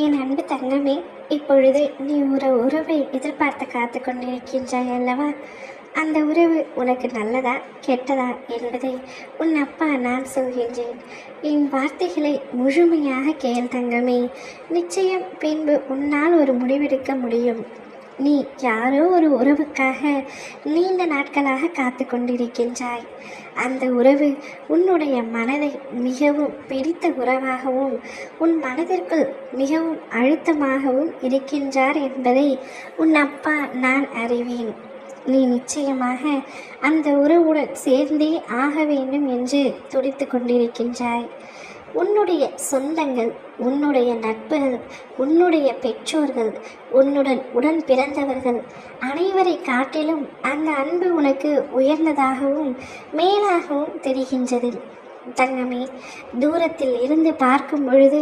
என் அன்பு தங்கமே, இப்பொழுது நீ ஒரு உறவை எதிர்பார்த்து காத்து கொண்டிருக்கின்றாய் அல்லவா? அந்த உறவு உனக்கு நல்லதா கெட்டதா என்பதை உன் அப்பா நான் சொல்கின்றேன். என் வார்த்தைகளை முழுமையாக கேள் தங்கமே. நிச்சயம் பின்பு உன்னால் ஒரு முடிவெடுக்க முடியும். நீ யாரோ ஒரு உறவுக்காக நீண்ட நாட்களாக காத்து கொண்டிருக்கின்றாய். அந்த உறவு உன்னுடைய மனதை மிகவும் பிடித்த உறவாகவும் உன் மனதிற்குள் மிகவும் அழுத்தமாகவும் இருக்கின்றார் என்பதை உன் அப்பா நான் அறிவேன். நீ நிச்சயமாக அந்த உறவுடன் சேர்ந்தே ஆக வேண்டும் என்று துடித்து கொண்டிருக்கின்றாய். உன்னுடைய சொந்தங்கள், உன்னுடைய நட்புகள், உன்னுடைய பெற்றோர்கள், உடன் பிறந்தவர்கள் அனைவரை காட்டிலும் அந்த அன்பு உனக்கு உயர்ந்ததாகவும் மேலாகவும் தெரிகின்றது தங்கமே. தூரத்தில் இருந்து பார்க்கும் பொழுது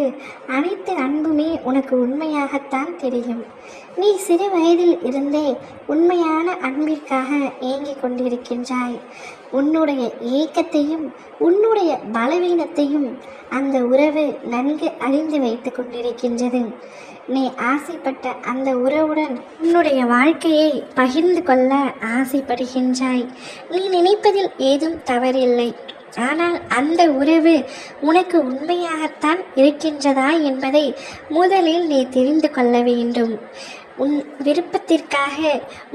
அனைத்து அன்புமே உனக்கு உண்மையாகத்தான் தெரியும். நீ சிறு வயதில் இருந்தே உண்மையான அன்பிற்காக ஏங்கிக் கொண்டிருக்கின்றாய். உன்னுடைய ஏக்கத்தையும் உன்னுடைய பலவீனத்தையும் அந்த உறவு நன்கு அறிந்து வைத்து கொண்டிருக்கின்றது. நீ ஆசைப்பட்ட அந்த உறவுடன் உன்னுடைய வாழ்க்கையை பகிர்ந்து கொள்ள ஆசைப்படுகின்றாய். நீ நினைப்பதில் ஏதும் தவறில்லை. ஆனால் அந்த உறவு உனக்கு உண்மையாகத்தான் இருக்கின்றதா என்பதை முதலில் நீ தெரிந்து கொள்ள வேண்டும். உன் விருப்பத்திற்காக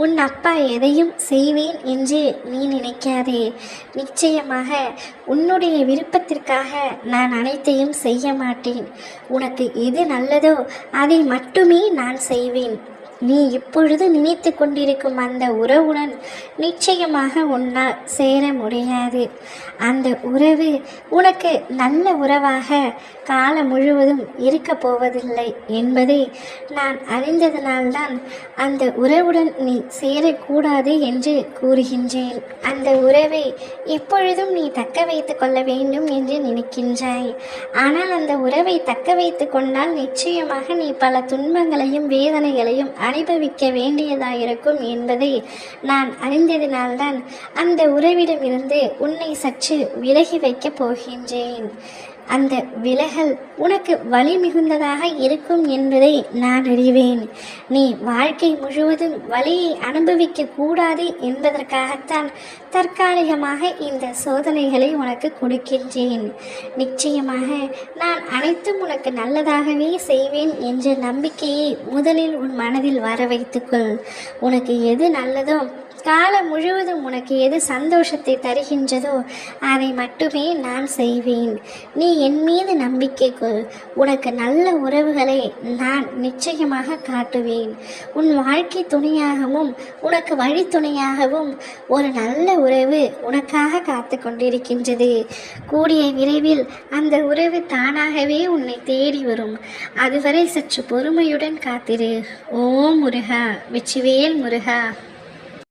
உன் அப்பா எதையும் செய்வேன் என்று நீ நினைக்காதே. நிச்சயமாக உன்னுடைய விருப்பத்திற்காக நான் அனைத்தையும் செய்ய மாட்டேன். உனக்கு எது நல்லதோ அதை மட்டுமே நான் செய்வேன். நீ இப்பொழுது நினைத்து கொண்டிருக்கும் அந்த உறவுடன் நிச்சயமாக உன்னால் சேர முடியாது. அந்த உறவு உனக்கு நல்ல உறவாக காலம் முழுவதும் இருக்க போவதில்லை என்பதை நான் அறிந்ததனால்தான் அந்த உறவுடன் நீ சேரக்கூடாது என்று கூறுகின்றேன். அந்த உறவை எப்பொழுதும் நீ தக்க வைத்து கொள்ள வேண்டும் என்று நினைக்கின்றாய். ஆனால் அந்த உறவை தக்க வைத்து கொண்டால் நிச்சயமாக நீ பல துன்பங்களையும் வேதனைகளையும் அனுபவிக்க வேண்டியதாயிருக்கும் என்பதை நான் அறிந்ததினால்தான் அந்த உறவிடமிருந்து உன்னை சற்று விலகி வைக்கப் போகின்றேன். அந்த விலகல் உனக்கு வலி மிகுந்ததாக இருக்கும் என்பதை நான் அறிவேன். நீ வாழ்க்கை முழுவதும் வலியை அனுபவிக்க கூடாது என்பதற்காகத்தான் தற்காலிகமாக இந்த சோதனைகளை உனக்கு கொடுக்கின்றேன். நிச்சயமாக நான் அனைத்தும் உனக்கு நல்லதாகவே செய்வேன் என்ற நம்பிக்கையை முதலில் உன் மனதில் வர வைத்துக்கொள். உனக்கு எது நல்லதோ, காலம் முழுவதும் உனக்கு எது சந்தோஷத்தை தருகின்றதோ அதை மட்டுமே நான் செய்வேன். நீ என் மீது நம்பிக்கை கொள். உனக்கு நல்ல உறவுகளை நான் நிச்சயமாக காட்டுவேன். உன் வாழ்க்கை துணையாகவும் உனக்கு வழித்துணையாகவும் ஒரு நல்ல உறவு உனக்காக காத்து கொண்டிருக்கின்றது. கூடிய விரைவில் அந்த உறவு தானாகவே உன்னை தேடி வரும். அதுவரை சற்று பொறுமையுடன் காத்திரு. ஓம் முருகா, வெற்றிவேல் முருகா.